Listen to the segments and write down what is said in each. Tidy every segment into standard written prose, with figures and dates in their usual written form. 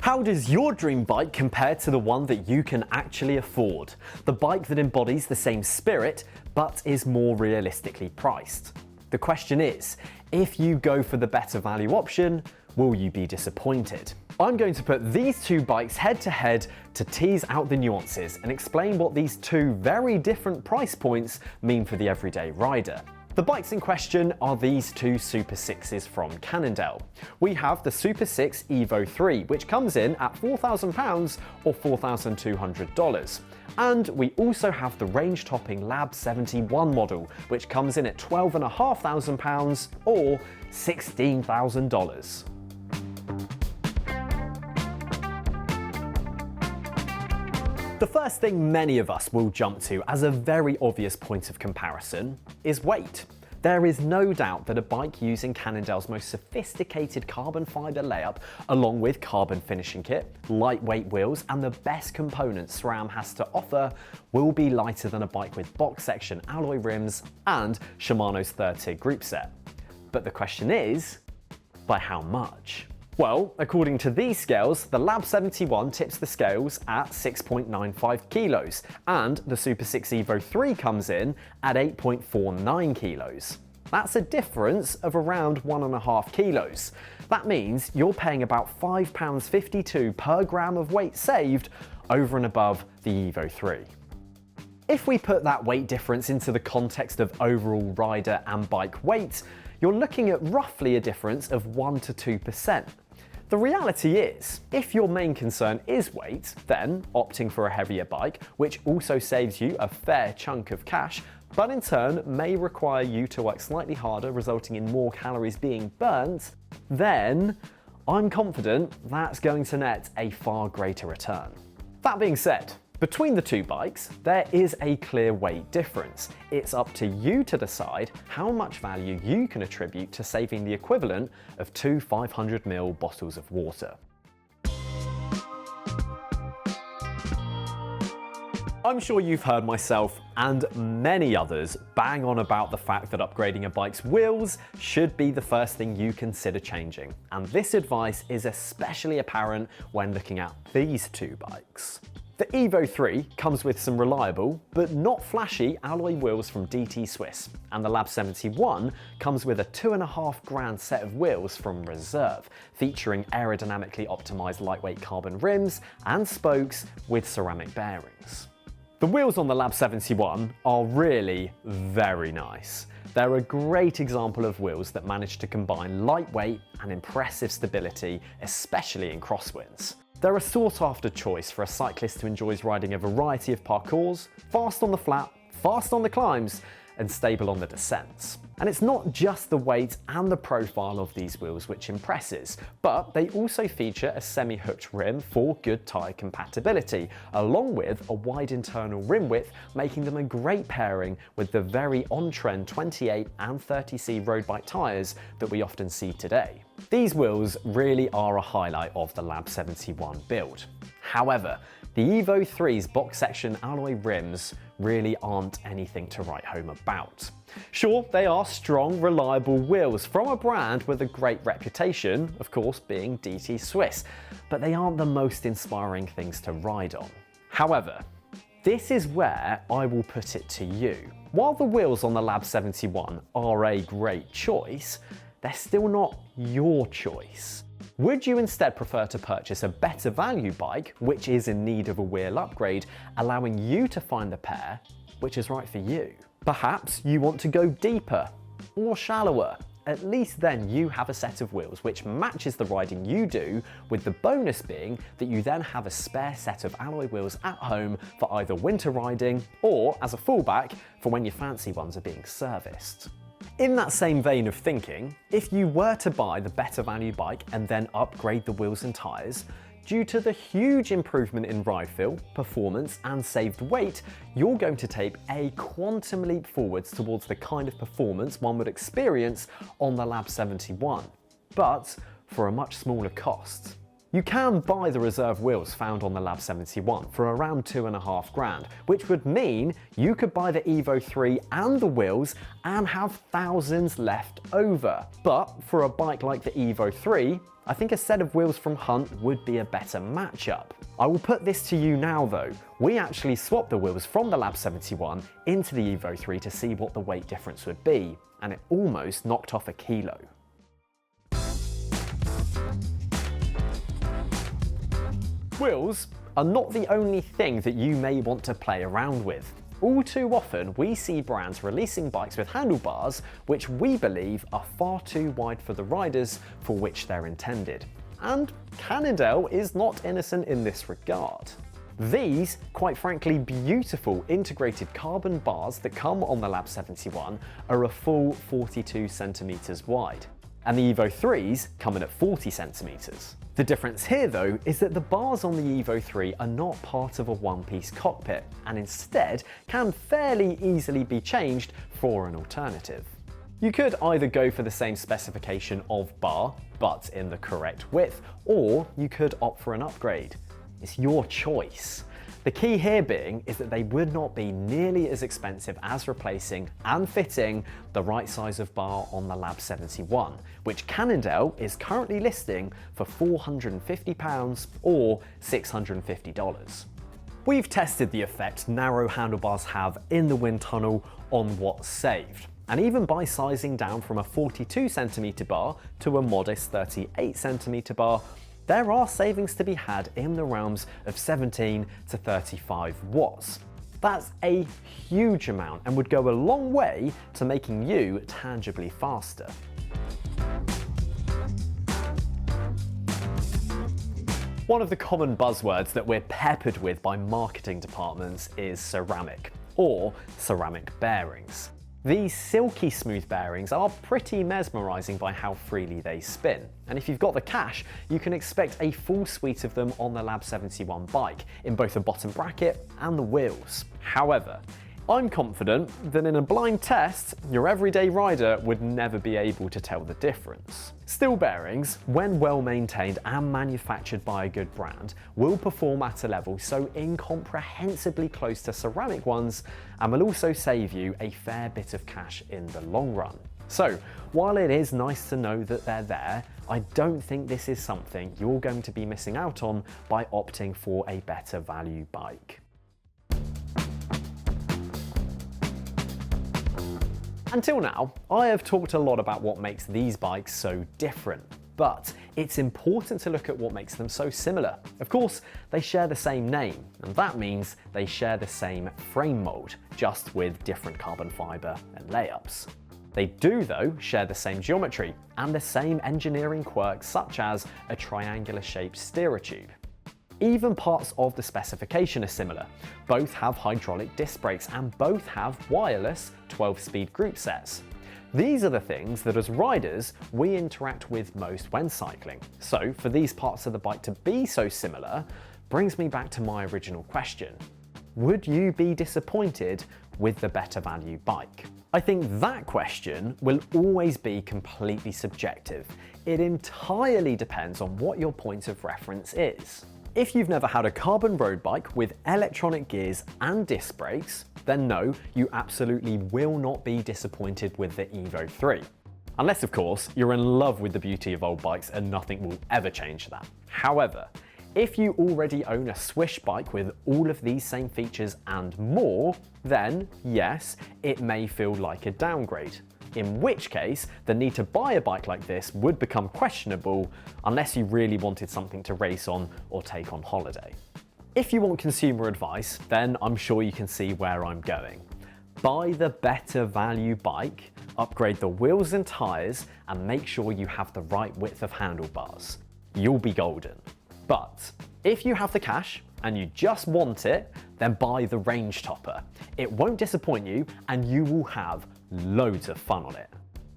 How does your dream bike compare to the one that you can actually afford? The bike that embodies the same spirit, but is more realistically priced. The question is, if you go for the better value option, will you be disappointed? I'm going to put these two bikes head to head to tease out the nuances and explain what these two very different price points mean for the everyday rider. The bikes in question are these two SuperSixes from Cannondale. We have the SuperSix EVO 3, which comes in at £4,000 or $4,200. And we also have the range-topping Lab 71 model, which comes in at £12,500 or $16,000. The first thing many of us will jump to as a very obvious point of comparison is weight. There is no doubt that a bike using Cannondale's most sophisticated carbon fibre layup, along with carbon finishing kit, lightweight wheels and the best components SRAM has to offer, will be lighter than a bike with box section alloy rims and Shimano's third-tier group set. But the question is, by how much? Well, according to these scales, the Lab 71 tips the scales at 6.95 kilos, and the SuperSix EVO 3 comes in at 8.49 kilos. That's a difference of around 1.5 kilos. That means you're paying about £5.52 per gram of weight saved over and above the EVO 3. If we put that weight difference into the context of overall rider and bike weight, you're looking at roughly a difference of 1 to 2%. The reality is, if your main concern is weight, then opting for a heavier bike, which also saves you a fair chunk of cash, but in turn may require you to work slightly harder, resulting in more calories being burnt, then I'm confident that's going to net a far greater return. That being said, between the two bikes, there is a clear weight difference. It's up to you to decide how much value you can attribute to saving the equivalent of two 500ml bottles of water. I'm sure you've heard myself and many others bang on about the fact that upgrading a bike's wheels should be the first thing you consider changing. And this advice is especially apparent when looking at these two bikes. The EVO 3 comes with some reliable, but not flashy alloy wheels from DT Swiss, and the Lab 71 comes with a £2.5 set of wheels from Reserve, featuring aerodynamically optimised lightweight carbon rims and spokes with ceramic bearings. The wheels on the Lab 71 are really very nice. They're a great example of wheels that manage to combine lightweight and impressive stability, especially in crosswinds. They're a sought-after choice for a cyclist who enjoys riding a variety of parcours, fast on the flat, fast on the climbs, and stable on the descents. And it's not just the weight and the profile of these wheels which impresses, but they also feature a semi-hooked rim for good tyre compatibility, along with a wide internal rim width, making them a great pairing with the very on-trend 28 and 30C road bike tyres that we often see today. These wheels really are a highlight of the Lab 71 build. However, the EVO 3's box section alloy rims really aren't anything to write home about. Sure, they are strong, reliable wheels from a brand with a great reputation, of course being DT Swiss, but they aren't the most inspiring things to ride on. However, this is where I will put it to you. While the wheels on the Lab 71 are a great choice, they're still not your choice. Would you instead prefer to purchase a better value bike, which is in need of a wheel upgrade, allowing you to find the pair which is right for you? Perhaps you want to go deeper or shallower. At least then you have a set of wheels which matches the riding you do, with the bonus being that you then have a spare set of alloy wheels at home for either winter riding or as a fallback for when your fancy ones are being serviced. In that same vein of thinking, if you were to buy the better value bike and then upgrade the wheels and tyres, due to the huge improvement in ride feel, performance and saved weight, you're going to take a quantum leap forwards towards the kind of performance one would experience on the Lab 71, but for a much smaller cost. You can buy the reserve wheels found on the Lab 71 for around $2.5 grand, which would mean you could buy the Evo 3 and the wheels and have thousands left over. But for a bike like the Evo 3, I think a set of wheels from Hunt would be a better matchup. I will put this to you now though. We actually swapped the wheels from the Lab 71 into the Evo 3 to see what the weight difference would be, and it almost knocked off a kilo. Wheels are not the only thing that you may want to play around with. All too often, we see brands releasing bikes with handlebars which we believe are far too wide for the riders for which they're intended. And Cannondale is not innocent in this regard. These, quite frankly, beautiful integrated carbon bars that come on the Lab 71 are a full 42 centimeters wide, and the Evo 3s come in at 40 centimeters. The difference here though is that the bars on the Evo 3 are not part of a one-piece cockpit and instead can fairly easily be changed for an alternative. You could either go for the same specification of bar, but in the correct width, or you could opt for an upgrade. It's your choice. The key here being is that they would not be nearly as expensive as replacing and fitting the right size of bar on the Lab 71, which Cannondale is currently listing for £450 or $650. We've tested the effect narrow handlebars have in the wind tunnel on what's saved. And even by sizing down from a 42 centimeter bar to a modest 38 centimeter bar, there are savings to be had in the realms of 17 to 35 watts. That's a huge amount and would go a long way to making you tangibly faster. One of the common buzzwords that we're peppered with by marketing departments is ceramic, or ceramic bearings. These silky smooth bearings are pretty mesmerising by how freely they spin, and if you've got the cash, you can expect a full suite of them on the Lab 71 bike, in both the bottom bracket and the wheels. However, I'm confident that in a blind test, your everyday rider would never be able to tell the difference. Steel bearings, when well maintained and manufactured by a good brand, will perform at a level so incomprehensibly close to ceramic ones, and will also save you a fair bit of cash in the long run. So, while it is nice to know that they're there, I don't think this is something you're going to be missing out on by opting for a better value bike. Until now, I have talked a lot about what makes these bikes so different, but it's important to look at what makes them so similar. Of course, they share the same name, and that means they share the same frame mold, just with different carbon fibre and layups. They do, though, share the same geometry and the same engineering quirks, such as a triangular shaped steerer tube. Even parts of the specification are similar. Both have hydraulic disc brakes and both have wireless 12-speed group sets. These are the things that as riders we interact with most when cycling. So for these parts of the bike to be so similar brings me back to my original question. Would you be disappointed with the better value bike? I think that question will always be completely subjective. It entirely depends on what your point of reference is. If you've never had a carbon road bike with electronic gears and disc brakes, then no, you absolutely will not be disappointed with the Evo 3. Unless, of course, you're in love with the beauty of old bikes and nothing will ever change that. However, if you already own a Swish bike with all of these same features and more, then yes, it may feel like a downgrade. In which case, the need to buy a bike like this would become questionable unless you really wanted something to race on or take on holiday. If you want consumer advice, then I'm sure you can see where I'm going. Buy the better value bike, upgrade the wheels and tyres, and make sure you have the right width of handlebars. You'll be golden. But if you have the cash and you just want it, then buy the range topper. It won't disappoint you and you will have loads of fun on it.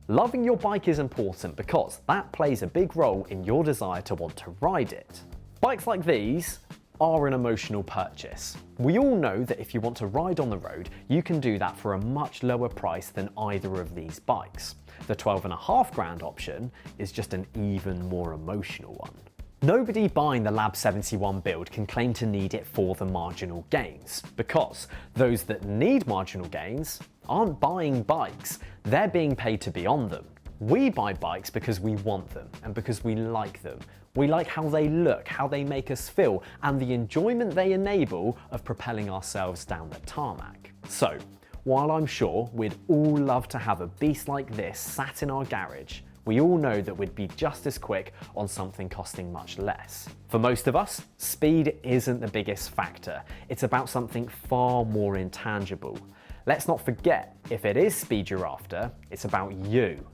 Loving your bike is important because that plays a big role in your desire to want to ride it. Bikes like these are an emotional purchase. We all know that if you want to ride on the road, you can do that for a much lower price than either of these bikes. The 12.5 grand option is just an even more emotional one. Nobody buying the Lab 71 build can claim to need it for the marginal gains, because those that need marginal gains aren't buying bikes, they're being paid to be on them. We buy bikes because we want them and because we like them. We like how they look, how they make us feel, and the enjoyment they enable of propelling ourselves down the tarmac. So, while I'm sure we'd all love to have a beast like this sat in our garage, we all know that we'd be just as quick on something costing much less. For most of us, speed isn't the biggest factor. It's about something far more intangible. Let's not forget, if it is speed you're after, it's about you,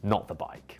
not the bike.